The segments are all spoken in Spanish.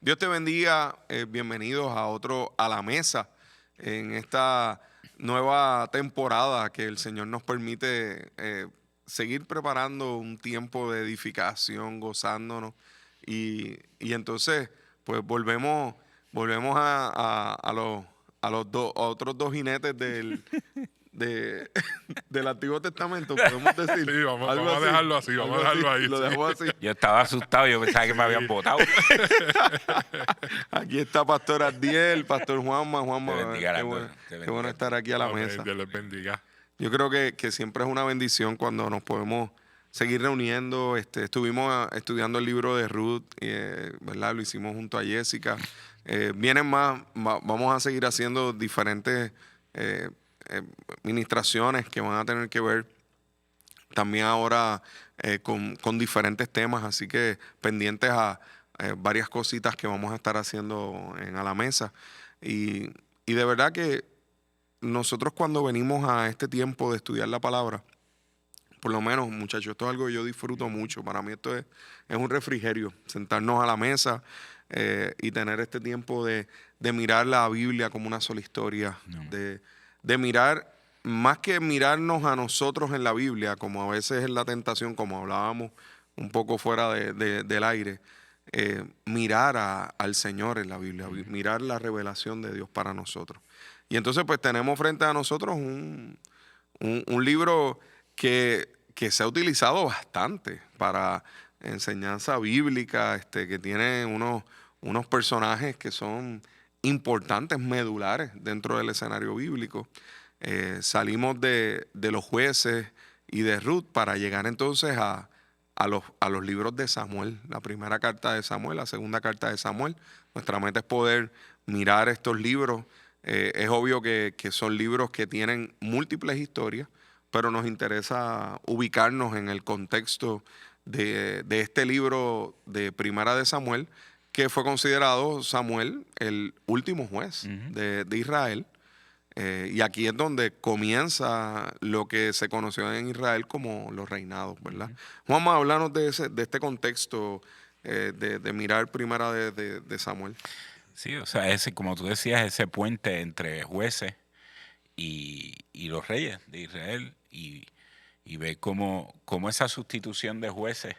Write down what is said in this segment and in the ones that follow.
Dios te bendiga, bienvenidos a la mesa en esta nueva temporada que el Señor nos permite seguir preparando un tiempo de edificación, gozándonos y entonces pues volvemos a los a otros dos jinetes de, del Antiguo Testamento, podemos decir. Sí, vamos, Algo vamos a así, dejarlo así, vamos a algo así, dejarlo ahí. lo Sí. dejamos así. Yo estaba asustado, yo pensaba que me habían votado. Aquí está Pastor Abdiel, Pastor Juanma, Te bendiga, qué bueno, Arturo, te qué bendiga. bueno estar aquí a la Amén, mesa. Dios les bendiga. Yo creo que siempre es una bendición cuando nos podemos seguir reuniendo. Estuvimos estudiando el libro de Ruth, ¿verdad? Lo hicimos junto a Jessica. Vienen más, vamos a seguir haciendo diferentes ministraciones que van a tener que ver también ahora con diferentes temas, así que pendientes a varias cositas que vamos a estar haciendo a la mesa. Y de verdad que nosotros cuando venimos a este tiempo de estudiar la palabra, por lo menos, muchachos, esto es algo que yo disfruto mucho. Para mí esto es un refrigerio, sentarnos a la mesa y tener este tiempo de mirar la Biblia como una sola historia, de mirar, más que mirarnos a nosotros en la Biblia, como a veces es la tentación, como hablábamos un poco fuera del aire, mirar al Señor en la Biblia, mirar la revelación de Dios para nosotros. Y entonces pues tenemos frente a nosotros un libro que se ha utilizado bastante para enseñanza bíblica, que tiene unos personajes que son importantes, medulares dentro del escenario bíblico. Salimos de los jueces y de Ruth para llegar entonces a los libros de Samuel, la primera carta de Samuel, la segunda carta de Samuel. Nuestra meta es poder mirar estos libros. Es obvio que son libros que tienen múltiples historias, pero nos interesa ubicarnos en el contexto de este libro de Primera de Samuel, que fue considerado Samuel el último juez de Israel. Y aquí es donde comienza lo que se conoció en Israel como los reinados, ¿verdad? Juanma, háblanos de este contexto de mirar Primera de Samuel. Sí, o sea, como tú decías, ese puente entre jueces y los reyes de Israel y ver cómo esa sustitución de jueces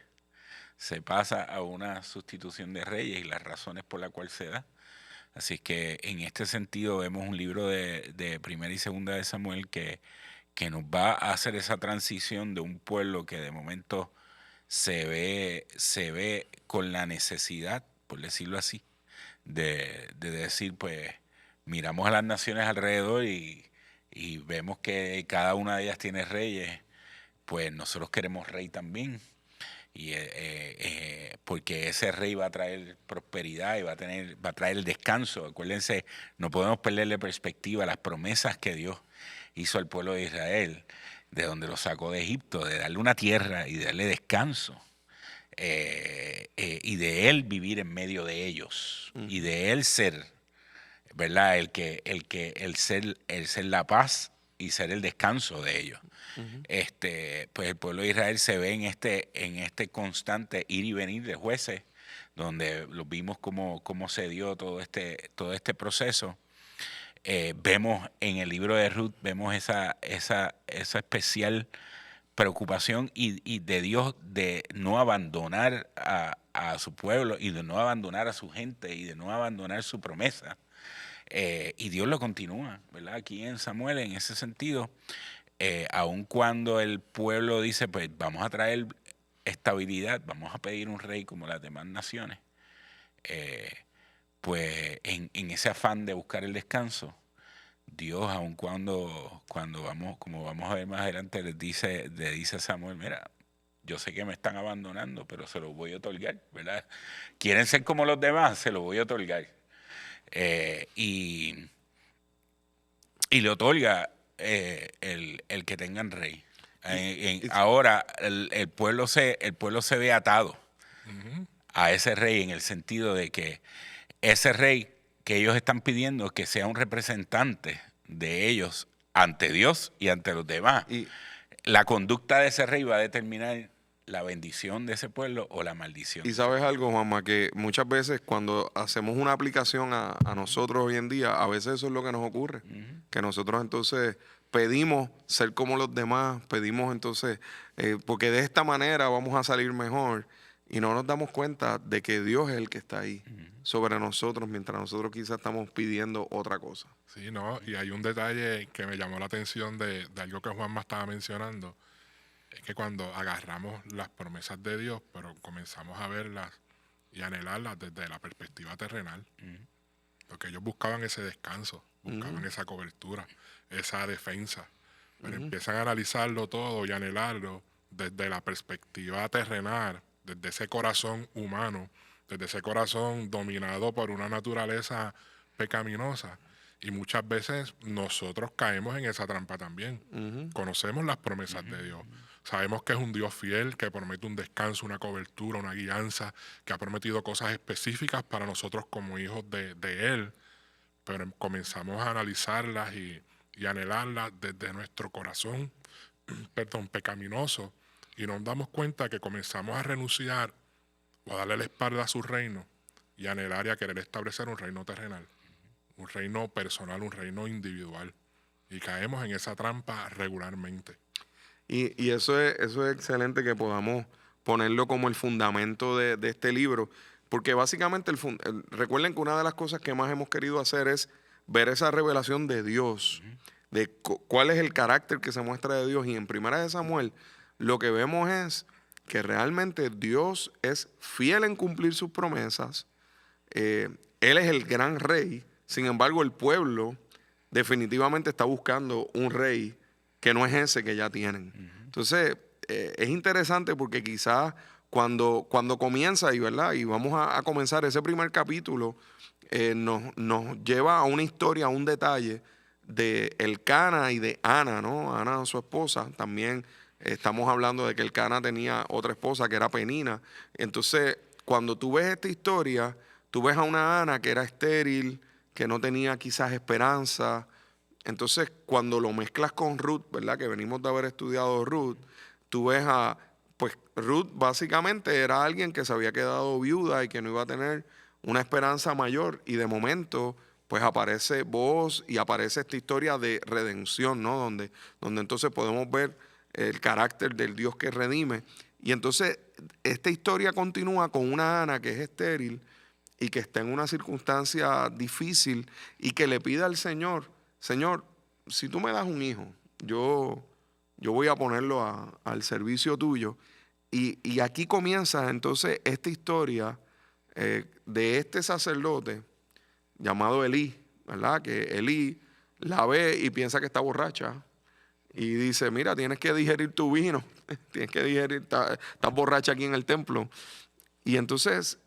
se pasa a una sustitución de reyes y las razones por las cuales se da. Así que en este sentido vemos un libro de Primera y Segunda de Samuel que nos va a hacer esa transición de un pueblo que de momento se ve con la necesidad, por decirlo así, de decir, pues, miramos a las naciones alrededor y vemos que cada una de ellas tiene reyes, pues nosotros queremos rey también. Y porque ese rey va a traer prosperidad y va a traer el descanso. Acuérdense, no podemos perderle perspectiva a las promesas que Dios hizo al pueblo de Israel, de donde lo sacó de Egipto, de darle una tierra y de darle descanso. Y de él vivir en medio de ellos y de él ser, ¿verdad? El ser la paz y ser el descanso de ellos. Pues el pueblo de Israel se ve en este constante ir y venir de jueces, donde los vimos cómo se dio todo este proceso. Vemos en el libro de Ruth, vemos esa especial preocupación y de Dios de no abandonar a su pueblo y de no abandonar a su gente y de no abandonar su promesa. Y Dios lo continúa, ¿verdad? Aquí en Samuel, en ese sentido, aun cuando el pueblo dice, pues vamos a traer estabilidad, vamos a pedir un rey como las demás naciones, pues en ese afán de buscar el descanso, Dios, aun cuando vamos, como vamos a ver más adelante, le dice a Samuel, mira, yo sé que me están abandonando, pero se los voy a otorgar, ¿verdad? Quieren ser como los demás, se los voy a otorgar. Y le otorga el que tengan rey. Ahora el pueblo se ve atado a ese rey, en el sentido de que ese rey que ellos están pidiendo que sea un representante de ellos ante Dios y ante los demás. La conducta de ese rey va a determinar la bendición de ese pueblo o la maldición. Y sabes algo, Juanma, que muchas veces cuando hacemos una aplicación a nosotros hoy en día, a veces eso es lo que nos ocurre. Que nosotros entonces pedimos ser como los demás, pedimos entonces, porque de esta manera vamos a salir mejor y no nos damos cuenta de que Dios es el que está ahí sobre nosotros, mientras nosotros quizás estamos pidiendo otra cosa. Sí, no, y hay un detalle que me llamó la atención de algo que Juanma estaba mencionando, es que cuando agarramos las promesas de Dios, pero comenzamos a verlas y anhelarlas desde la perspectiva terrenal, porque ellos buscaban ese descanso, buscaban esa cobertura, esa defensa, pero empiezan a analizarlo todo y anhelarlo desde la perspectiva terrenal, desde ese corazón humano, desde ese corazón dominado por una naturaleza pecaminosa. Y muchas veces nosotros caemos en esa trampa también. Conocemos las promesas de Dios. Sabemos que es un Dios fiel, que promete un descanso, una cobertura, una guianza, que ha prometido cosas específicas para nosotros como hijos de Él. Pero comenzamos a analizarlas y anhelarlas desde nuestro corazón, pecaminoso. Y nos damos cuenta que comenzamos a renunciar o a darle la espalda a su reino y anhelar y a querer establecer un reino terrenal, un reino personal, un reino individual. Y caemos en esa trampa regularmente. Y eso es excelente que podamos ponerlo como el fundamento de este libro, porque básicamente recuerden que una de las cosas que más hemos querido hacer es ver esa revelación de Dios, de cuál es el carácter que se muestra de Dios. Y en Primera de Samuel lo que vemos es que realmente Dios es fiel en cumplir sus promesas. Él es el gran rey. Sin embargo, el pueblo definitivamente está buscando un rey que no es ese que ya tienen. Entonces, es interesante porque quizás cuando comienza, y vamos a comenzar ese primer capítulo, nos lleva a una historia, a un detalle de Elcana y de Ana, ¿no? Ana, su esposa, también estamos hablando de que Elcana tenía otra esposa que era Penina. Entonces, cuando tú ves esta historia, tú ves a una Ana que era estéril, que no tenía quizás esperanza. Entonces, cuando lo mezclas con Ruth, ¿verdad? Que venimos de haber estudiado Ruth, tú ves pues Ruth básicamente era alguien que se había quedado viuda y que no iba a tener una esperanza mayor. Y de momento, pues aparece Boaz y aparece esta historia de redención, ¿no? Donde entonces podemos ver el carácter del Dios que redime. Y entonces, esta historia continúa con una Ana que es estéril y que está en una circunstancia difícil y que le pide al Señor, Señor, si tú me das un hijo, yo voy a ponerlo al servicio tuyo. Y aquí comienza entonces esta historia de este sacerdote llamado Elí, ¿verdad? Que Elí la ve y piensa que está borracha y dice, mira, tienes que digerir tu vino, tienes que digerir, estás borracha aquí en el templo. Y entonces,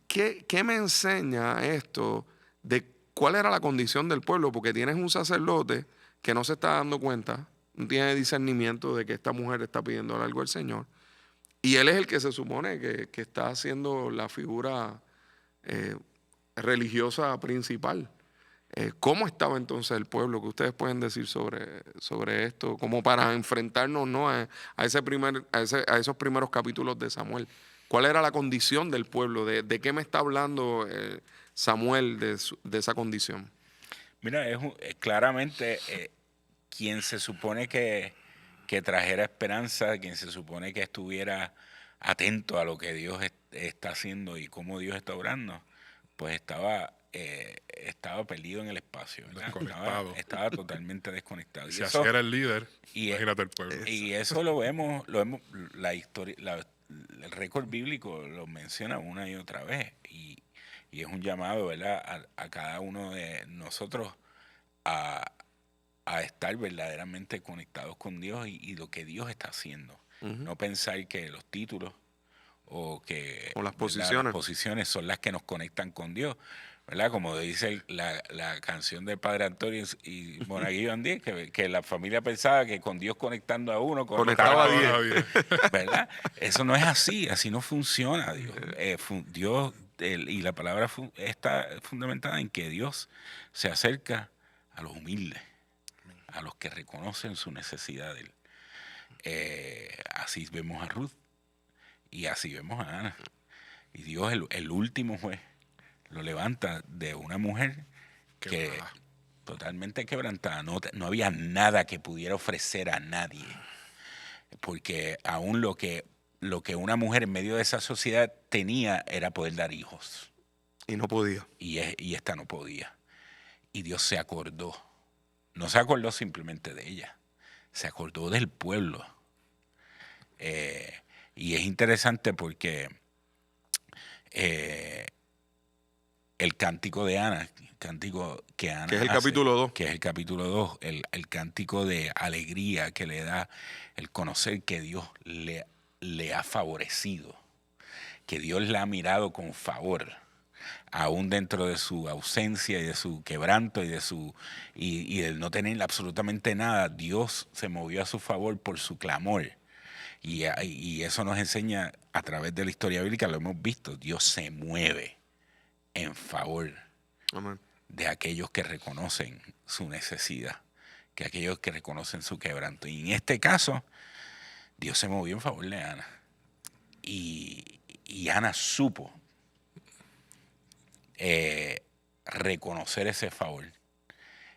¿qué me enseña esto de cuál era la condición del pueblo? Porque tienes un sacerdote que no se está dando cuenta, no tiene discernimiento de que esta mujer está pidiendo algo al Señor. Y él es el que se supone que está haciendo la figura religiosa principal. ¿Cómo estaba entonces el pueblo? ¿Qué ustedes pueden decir sobre esto? Como para enfrentarnos, ¿no? a esos primeros capítulos de Samuel. ¿Cuál era la condición del pueblo? ¿De qué me está hablando Samuel de esa condición? Mira, claramente quien se supone que trajera esperanza, quien se supone que estuviera atento a lo que Dios está haciendo y cómo Dios está obrando, pues estaba perdido en el espacio, ¿verdad? Estaba totalmente desconectado. Si así era el líder, y, imagínate el pueblo. Y eso lo vemos, la historia, el récord bíblico lo menciona una y otra vez. Y es un llamado, ¿verdad?, a cada uno de nosotros a estar verdaderamente conectados con Dios y lo que Dios está haciendo. No pensar que los títulos o las posiciones. Las posiciones son las que nos conectan con Dios, ¿verdad? Como dice la canción del Padre Antonio y Monaguillo Andí, que la familia pensaba que con Dios conectando a uno conectaba a 10, ¿verdad? Eso no es así no funciona Dios. Dios y la palabra está fundamentada en que Dios se acerca a los humildes, a los que reconocen su necesidad de él. Así vemos a Ruth. Y así vemos a Ana. Y Dios, el último juez, lo levanta de una mujer que Quebrada. totalmente quebrantada. No había nada que pudiera ofrecer a nadie. Porque aún lo que una mujer en medio de esa sociedad tenía era poder dar hijos. Y no podía. Y esta no podía. Y Dios se acordó. No se acordó simplemente de ella. Se acordó del pueblo. Y es interesante porque el cántico de Ana, el cántico que Ana Que es el hace, capítulo 2. que es el capítulo 2, el cántico de alegría que le da el conocer que Dios le ha favorecido, que Dios la ha mirado con favor, aún dentro de su ausencia y de su quebranto y del no tener absolutamente nada. Dios se movió a su favor por su clamor. Y eso nos enseña a través de la historia bíblica, lo hemos visto, Dios se mueve en favor Amén. de aquellos que reconocen su necesidad, que aquellos que reconocen su quebranto. Y en este caso, Dios se movió en favor de Ana. Y Ana supo reconocer ese favor.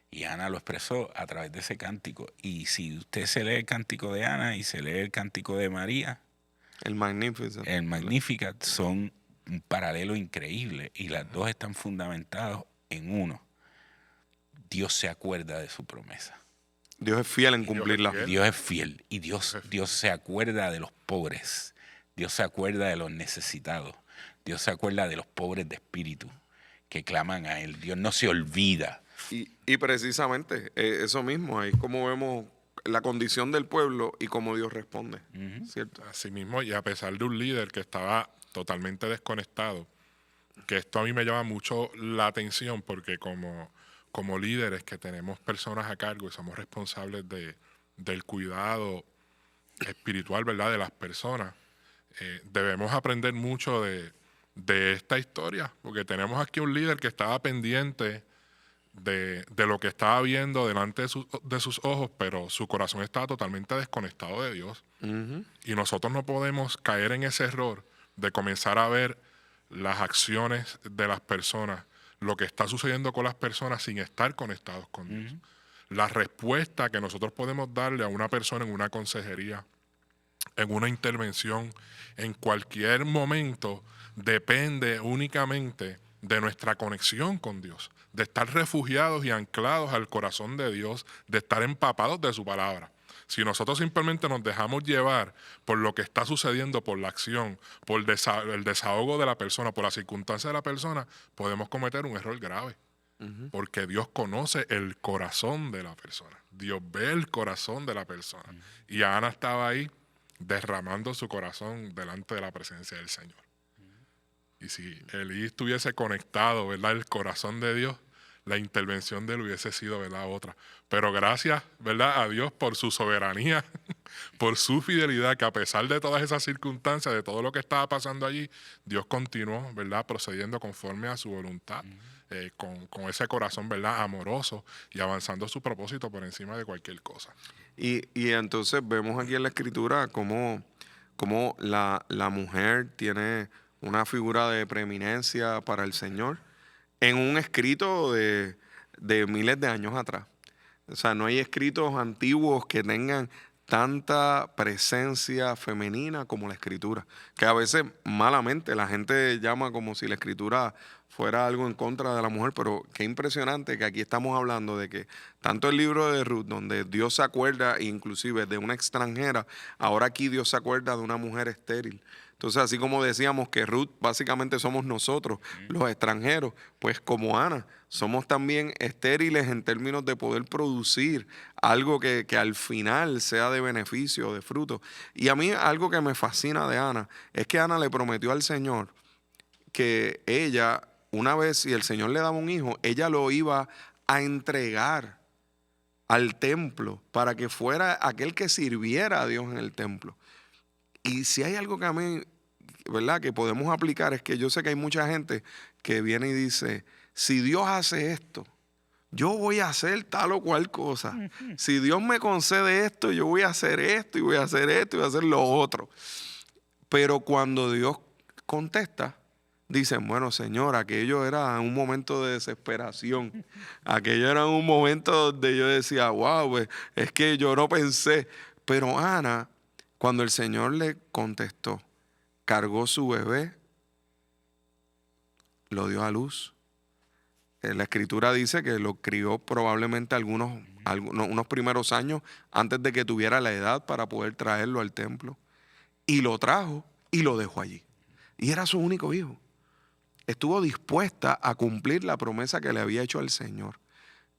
Y Ana lo expresó a través de ese cántico. Y si usted se lee el cántico de Ana y se lee el cántico de María, El Magnificent. el Magnificat, son un paralelo increíble. Y las dos están fundamentadas en uno. Dios se acuerda de su promesa. Dios es fiel en Dios es cumplirla. fiel. Dios es fiel. Y Dios se acuerda de los pobres. Dios se acuerda de los necesitados. Dios se acuerda de los pobres de espíritu que claman a Él. Dios no se olvida. Y precisamente eso mismo, ahí es como vemos la condición del pueblo y cómo Dios responde. ¿Cierto? Así mismo, y a pesar de un líder que estaba totalmente desconectado, que esto a mí me llama mucho la atención porque como líderes que tenemos personas a cargo y somos responsables del cuidado espiritual, ¿verdad?, de las personas, debemos aprender mucho de esta historia, porque tenemos aquí un líder que estaba pendiente de lo que estaba viendo delante de sus ojos, pero su corazón estaba totalmente desconectado de Dios. Y nosotros no podemos caer en ese error de comenzar a ver las acciones de las personas, lo que está sucediendo con las personas sin estar conectados con Dios. La respuesta que nosotros podemos darle a una persona en una consejería, en una intervención, en cualquier momento, depende únicamente de nuestra conexión con Dios, de estar refugiados y anclados al corazón de Dios, de estar empapados de su palabra. Si nosotros simplemente nos dejamos llevar por lo que está sucediendo, por la acción, por el desahogo de la persona, por la circunstancia de la persona, podemos cometer un error grave. Porque Dios conoce el corazón de la persona. Dios ve el corazón de la persona. Y Ana estaba ahí derramando su corazón delante de la presencia del Señor. Y si Elí estuviese conectado, ¿verdad?, el corazón de Dios, la intervención de él hubiese sido, ¿verdad?, otra. Pero gracias, ¿verdad?, a Dios por su soberanía, por su fidelidad, que a pesar de todas esas circunstancias, de todo lo que estaba pasando allí, Dios continuó, ¿verdad?, procediendo conforme a su voluntad, con ese corazón, ¿verdad?, amoroso y avanzando su propósito por encima de cualquier cosa. Y entonces vemos aquí en la escritura cómo la mujer tiene una figura de preeminencia para el Señor en un escrito de miles de años atrás. O sea, no hay escritos antiguos que tengan tanta presencia femenina como la escritura, que a veces malamente la gente llama como si la escritura fuera algo en contra de la mujer, pero qué impresionante que aquí estamos hablando de que tanto el libro de Ruth, donde Dios se acuerda inclusive de una extranjera, ahora aquí Dios se acuerda de una mujer estéril. Entonces, así como decíamos que Ruth básicamente somos nosotros, los extranjeros, pues como Ana, somos también estériles en términos de poder producir algo que al final sea de beneficio, de fruto. Y a mí algo que me fascina de Ana es que Ana le prometió al Señor que ella, una vez si el Señor le daba un hijo, ella lo iba a entregar al templo para que fuera aquel que sirviera a Dios en el templo. Y si hay algo que a mí, ¿verdad?, que podemos aplicar, es que yo sé que hay mucha gente que viene y dice, si Dios hace esto, yo voy a hacer tal o cual cosa. Si Dios me concede esto, yo voy a hacer esto y voy a hacer esto y voy a hacer lo otro. Pero cuando Dios contesta, dicen, bueno, Señor, aquello era un momento de desesperación. Aquello era un momento donde yo decía, wow, pues, es que yo no pensé. Pero Ana, cuando el Señor le contestó, cargó su bebé, lo dio a luz. La Escritura dice que lo crió probablemente unos primeros años antes de que tuviera la edad para poder traerlo al templo. Y lo trajo y lo dejó allí. Y era su único hijo. Estuvo dispuesta a cumplir la promesa que le había hecho al Señor.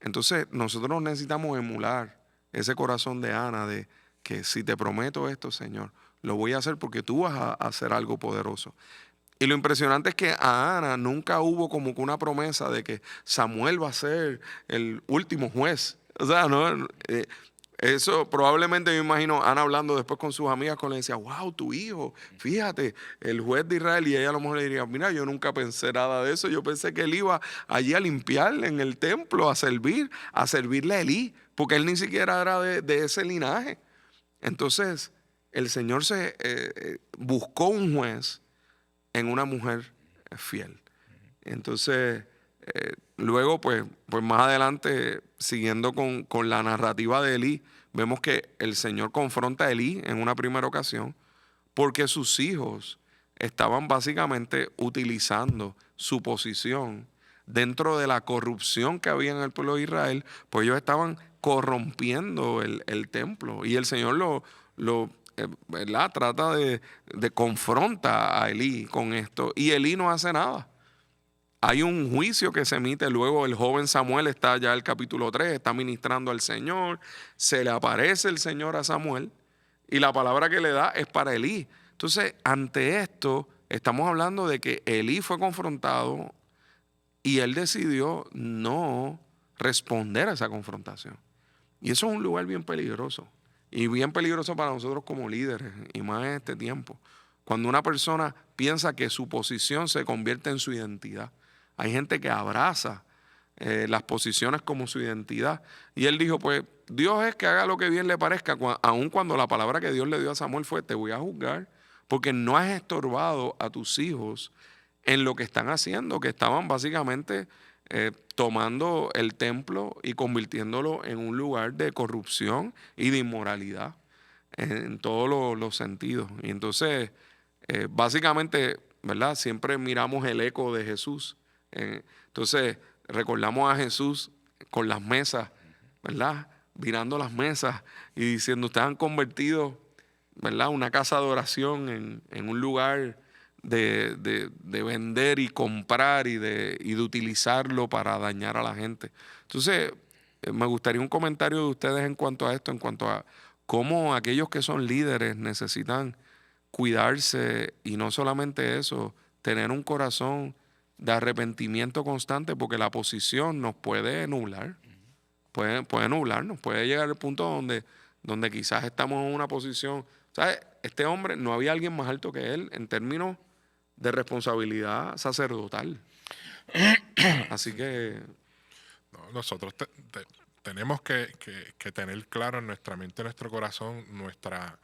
Entonces nosotros necesitamos emular ese corazón de Ana de que si te prometo esto, Señor, lo voy a hacer porque tú vas a hacer algo poderoso. Y lo impresionante es que a Ana nunca hubo como que una promesa de que Samuel va a ser el último juez. O sea, ¿no? Eso probablemente me imagino Ana hablando después con sus amigas, con le decía, wow, tu hijo, fíjate, el juez de Israel. Y ella a lo mejor le diría, mira, yo nunca pensé nada de eso. Yo pensé que él iba allí a limpiar en el templo, a servirle a Elí, porque él ni siquiera era de ese linaje. Entonces, el Señor buscó un juez en una mujer fiel. Entonces, luego, pues más adelante, siguiendo con la narrativa de Elí, vemos que el Señor confronta a Elí en una primera ocasión porque sus hijos estaban básicamente utilizando su posición dentro de la corrupción que había en el pueblo de Israel, pues ellos estaban corrompiendo el templo y el Señor ¿verdad? Trata de confronta a Elí con esto y Elí no hace nada. Hay un juicio que se emite, luego el joven Samuel está ya en el capítulo 3, está ministrando al Señor, se le aparece el Señor a Samuel y la palabra que le da es para Elí. Entonces, ante esto, estamos hablando de que Elí fue confrontado y él decidió no responder a esa confrontación. Y eso es un lugar bien peligroso. Y bien peligroso para nosotros como líderes, y más en este tiempo. Cuando una persona piensa que su posición se convierte en su identidad. Hay gente que abraza las posiciones como su identidad. Y él dijo, pues Dios es que haga lo que bien le parezca, aun cuando la palabra que Dios le dio a Samuel fue, te voy a juzgar, porque no has estorbado a tus hijos en lo que están haciendo, que estaban básicamente tomando el templo y convirtiéndolo en un lugar de corrupción y de inmoralidad en todos los sentidos. Y entonces, básicamente, ¿verdad? Siempre miramos el eco de Jesús. Entonces, recordamos a Jesús con las mesas, ¿verdad? Virando las mesas y diciendo, ustedes han convertido, ¿verdad? Una casa de oración en un lugar de vender y comprar y de utilizarlo para dañar a la gente. Entonces, me gustaría un comentario de ustedes en cuanto a esto, en cuanto a cómo aquellos que son líderes necesitan cuidarse y no solamente eso, tener un corazón de arrepentimiento constante, porque la posición nos puede nublar, puede nublarnos, puede llegar al punto donde quizás estamos en una posición, ¿sabes? Este hombre, no había alguien más alto que él en términos de responsabilidad sacerdotal. Así que No, nosotros tenemos que tener claro en nuestra mente, en nuestro corazón, nuestra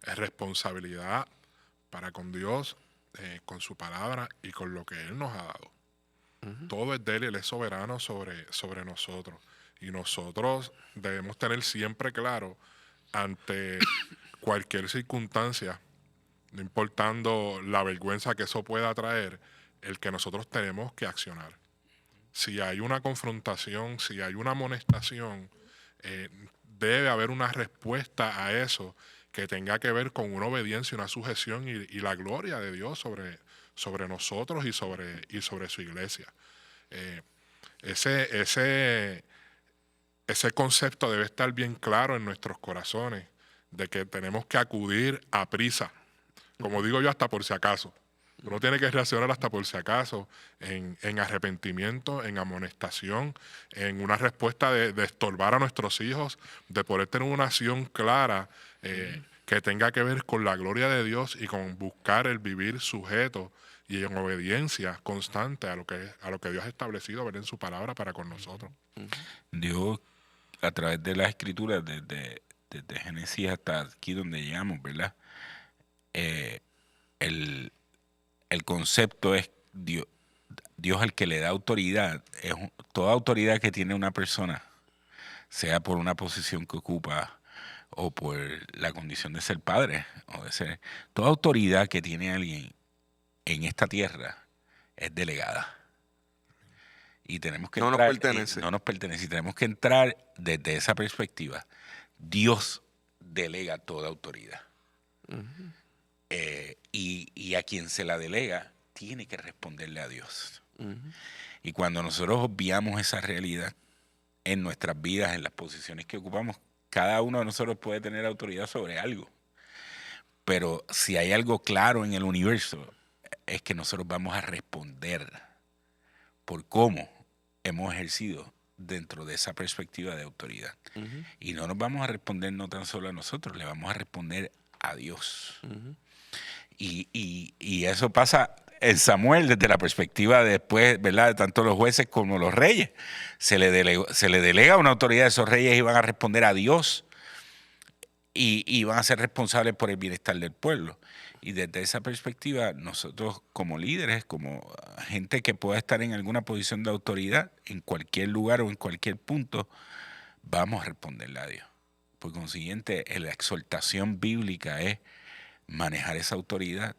responsabilidad para con Dios, con su palabra y con lo que Él nos ha dado. Todo es de Él, Él es soberano sobre nosotros. Y nosotros debemos tener siempre claro ante cualquier circunstancia, no importando la vergüenza que eso pueda traer, el que nosotros tenemos que accionar. Si hay una confrontación, si hay una amonestación, debe haber una respuesta a eso que tenga que ver con una obediencia, una sujeción y la gloria de Dios sobre nosotros y sobre su iglesia. Ese concepto debe estar bien claro en nuestros corazones, de que tenemos que acudir a prisa, como digo yo, hasta por si acaso. Uno tiene que reaccionar hasta por si acaso, en arrepentimiento, en amonestación, en una respuesta de estorbar a nuestros hijos, de poder tener una acción clara que tenga que ver con la gloria de Dios y con buscar el vivir sujeto y en obediencia constante a lo que Dios ha establecido, ver en su palabra para con nosotros. Dios, a través de las escrituras, desde Génesis hasta aquí donde llegamos, ¿verdad? el, el concepto es Dios el que le da autoridad. Toda autoridad que tiene una persona, sea por una posición que ocupa o por la condición de ser padre, o de ser, toda autoridad que tiene alguien en esta tierra es delegada. Y tenemos que No nos entrar, pertenece. no nos pertenece, y tenemos que entrar desde esa perspectiva. Dios delega toda autoridad. Y a quien se la delega tiene que responderle a Dios. Y cuando nosotros obviamos esa realidad en nuestras vidas, en las posiciones que ocupamos, cada uno de nosotros puede tener autoridad sobre algo. Pero si hay algo claro en el universo, es que nosotros vamos a responder por cómo hemos ejercido dentro de esa perspectiva de autoridad. Y no nos vamos a responder no tan solo a nosotros, le vamos a responder a Dios. Y eso pasa en Samuel desde la perspectiva después, ¿verdad?, de tanto los jueces como los reyes. Se le delega una autoridad, esos reyes iban a responder a Dios y van a ser responsables por el bienestar del pueblo. Y desde esa perspectiva, nosotros como líderes, como gente que pueda estar en alguna posición de autoridad, en cualquier lugar o en cualquier punto, vamos a responderle a Dios. Por consiguiente, la exhortación bíblica es manejar esa autoridad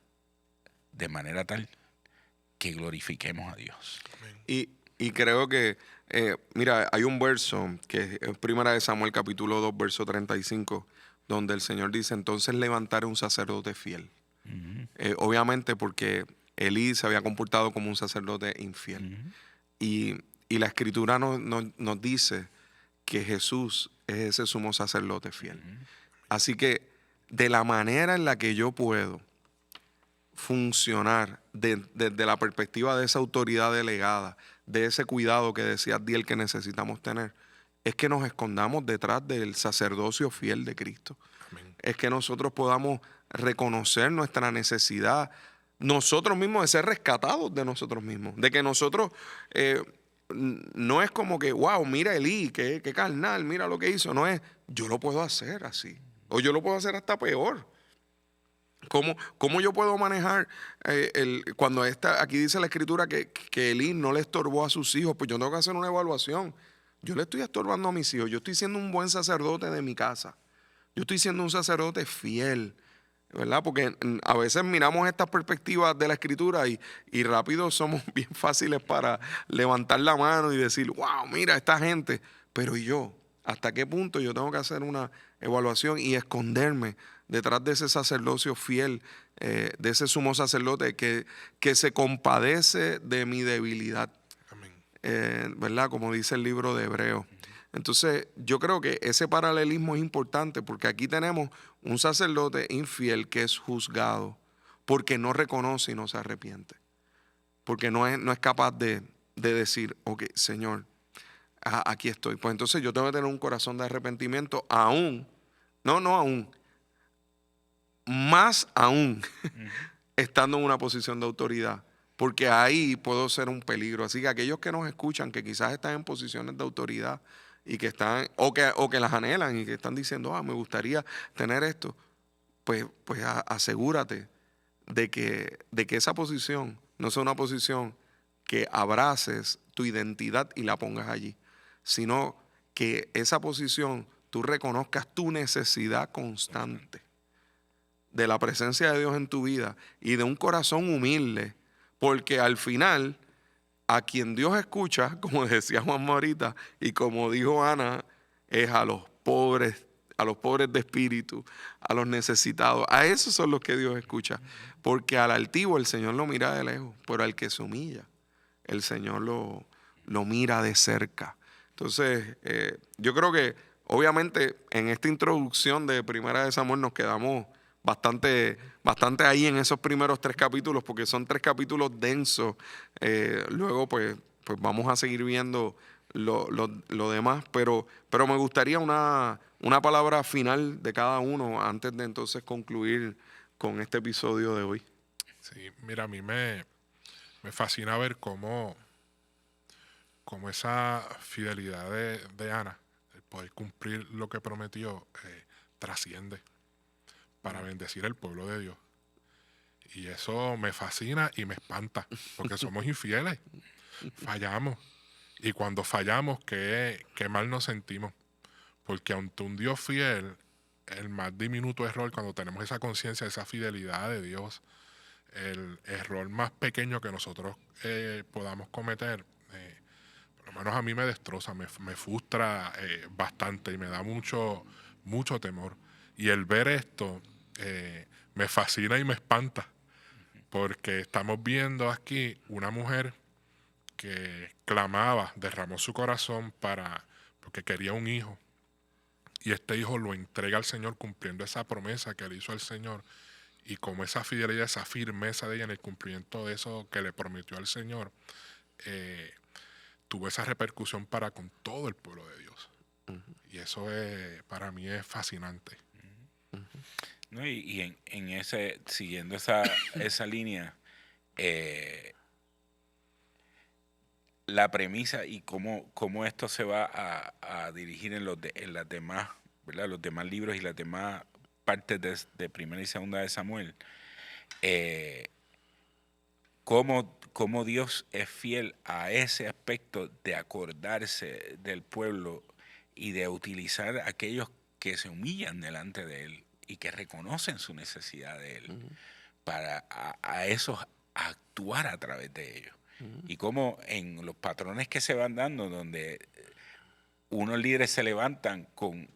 de manera tal que glorifiquemos a Dios. Y creo que, mira, hay un verso que es 1 Samuel capítulo 2, verso 35, donde el Señor dice, entonces levantaré un sacerdote fiel. Obviamente porque Elí se había comportado como un sacerdote infiel. Y la Escritura nos dice que Jesús es ese sumo sacerdote fiel. Así que de la manera en la que yo puedo funcionar desde la perspectiva de esa autoridad delegada, de ese cuidado que decía Diel que necesitamos tener, es que nos escondamos detrás del sacerdocio fiel de Cristo. Amén. Es que nosotros podamos reconocer nuestra necesidad nosotros mismos de ser rescatados de nosotros mismos, de que nosotros no es como que, wow, mira Elí, qué carnal, mira lo que hizo, no es, yo lo puedo hacer así, o yo lo puedo hacer hasta peor. ¿Cómo yo puedo manejar cuando aquí dice la Escritura que Elí no le estorbó a sus hijos? Pues yo tengo que hacer una evaluación. Yo le estoy estorbando a mis hijos, yo estoy siendo un buen sacerdote de mi casa, yo estoy siendo un sacerdote fiel, ¿verdad? Porque a veces miramos estas perspectivas de la Escritura y rápido somos bien fáciles para levantar la mano y decir, wow, mira esta gente, pero ¿y yo? ¿Hasta qué punto yo tengo que hacer una evaluación y esconderme detrás de ese sacerdocio fiel, de ese sumo sacerdote que se compadece de mi debilidad? Amén. ¿Verdad? Como dice el libro de Hebreos. Entonces, yo creo que ese paralelismo es importante porque aquí tenemos un sacerdote infiel que es juzgado porque no reconoce y no se arrepiente. Porque no es capaz de decir, ok, Señor, aquí estoy. Pues entonces yo tengo que tener un corazón de arrepentimiento más aún, estando en una posición de autoridad. Porque ahí puedo ser un peligro. Así que aquellos que nos escuchan, que quizás están en posiciones de autoridad y que están, o que las anhelan y que están diciendo, me gustaría tener esto, pues asegúrate de que esa posición no sea una posición que abraces tu identidad y la pongas allí, sino que esa posición tú reconozcas tu necesidad constante de la presencia de Dios en tu vida y de un corazón humilde, porque al final a quien Dios escucha, como decía Juan ahorita y como dijo Ana, es a los pobres de espíritu, a los necesitados. A esos son los que Dios escucha, porque al altivo el Señor lo mira de lejos, pero al que se humilla, el Señor lo mira de cerca. Entonces, yo creo que obviamente en esta introducción de Primera de Samuel nos quedamos bastante ahí en esos primeros 3 capítulos, porque son 3 capítulos densos. Luego, pues vamos a seguir viendo lo demás, pero me gustaría una palabra final de cada uno antes de entonces concluir con este episodio de hoy. Sí, mira, a mí me fascina ver cómo esa fidelidad de Ana, el poder cumplir lo que prometió, trasciende para bendecir al pueblo de Dios. Y eso me fascina y me espanta, porque somos infieles, fallamos. Y cuando fallamos, qué mal nos sentimos. Porque ante un Dios fiel, el más diminuto error, cuando tenemos esa conciencia, esa fidelidad de Dios, el error más pequeño que nosotros podamos cometer, por lo menos a mí me destroza, me frustra bastante y me da mucho temor. Y el ver esto me fascina y me espanta, porque estamos viendo aquí una mujer que clamaba, derramó su corazón porque quería un hijo. Y este hijo lo entrega al Señor cumpliendo esa promesa que le hizo al Señor. Y como esa fidelidad, esa firmeza de ella en el cumplimiento de eso que le prometió al Señor, tuvo esa repercusión para con todo el pueblo de Dios. Y eso para mí es fascinante. ¿No? Y en ese, siguiendo esa línea, la premisa y cómo esto se va a dirigir en las demás, ¿verdad? Los demás libros y las demás partes de Primera y Segunda de Samuel, cómo Dios es fiel a ese aspecto de acordarse del pueblo y de utilizar a aquellos que se humillan delante de Él y que reconocen su necesidad de Él, para a esos actuar a través de ellos. Y cómo en los patrones que se van dando, donde unos líderes se levantan con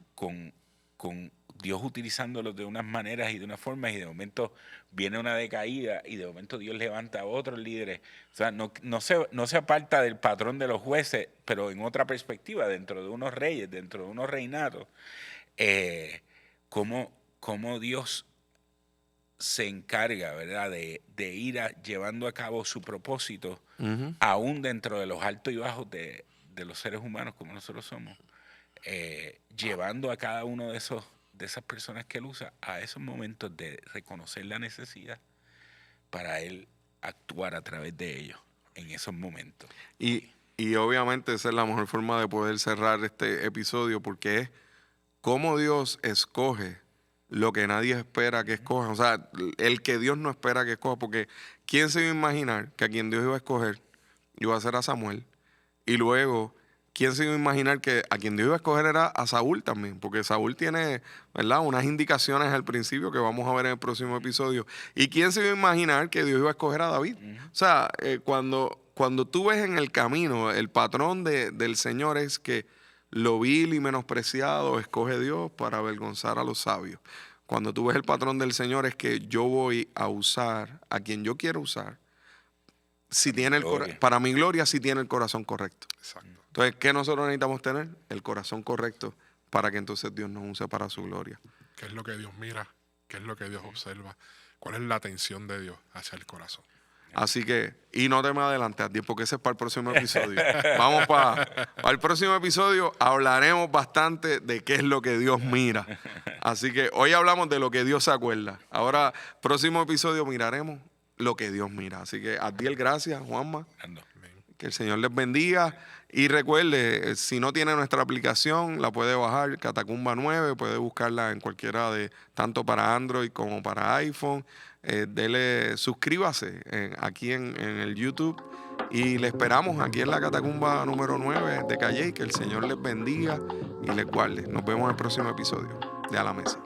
Dios utilizándolos de unas maneras y de unas formas, y de momento viene una decaída y de momento Dios levanta a otros líderes. O sea, no se aparta del patrón de los jueces, pero en otra perspectiva, dentro de unos reyes, dentro de unos reinatos, cómo Dios se encarga, ¿verdad?, de ir llevando a cabo su propósito, aún dentro de los altos y bajos de los seres humanos como nosotros somos, llevando a cada uno de esas personas que Él usa a esos momentos de reconocer la necesidad para Él actuar a través de ellos en esos momentos. Y obviamente esa es la mejor forma de poder cerrar este episodio, porque es cómo Dios escoge lo que nadie espera que escoja. O sea, el que Dios no espera que escoja, porque ¿quién se iba a imaginar que a quien Dios iba a escoger iba a ser a Samuel? Y luego, ¿quién se iba a imaginar que a quien Dios iba a escoger era a Saúl también? Porque Saúl tiene, ¿verdad?, unas indicaciones al principio que vamos a ver en el próximo episodio. ¿Y quién se iba a imaginar que Dios iba a escoger a David? O sea, cuando tú ves en el camino, el patrón del Señor es que lo vil y menospreciado escoge Dios para avergonzar a los sabios. Cuando tú ves el patrón del Señor es que yo voy a usar a quien yo quiero usar, si tiene para mi gloria, si tiene el corazón correcto. Exacto. Entonces, ¿qué nosotros necesitamos tener? El corazón correcto para que entonces Dios nos use para su gloria. ¿Qué es lo que Dios mira? ¿Qué es lo que Dios observa? ¿Cuál es la atención de Dios hacia el corazón? Así que, y no te me adelantes, Adiel, porque ese es para el próximo episodio. Vamos para el próximo episodio, hablaremos bastante de qué es lo que Dios mira. Así que hoy hablamos de lo que Dios se acuerda. Ahora, próximo episodio miraremos lo que Dios mira. Así que, Adiel, gracias, Juanma. Que el Señor les bendiga. Y recuerde, si no tiene nuestra aplicación, la puede bajar, Catacumba 9, puede buscarla en cualquiera tanto para Android como para iPhone. Suscríbase aquí en el YouTube y le esperamos aquí en la Catacumba número 9 de Calle. Que el Señor les bendiga y les guarde. Nos vemos en el próximo episodio de A la Mesa.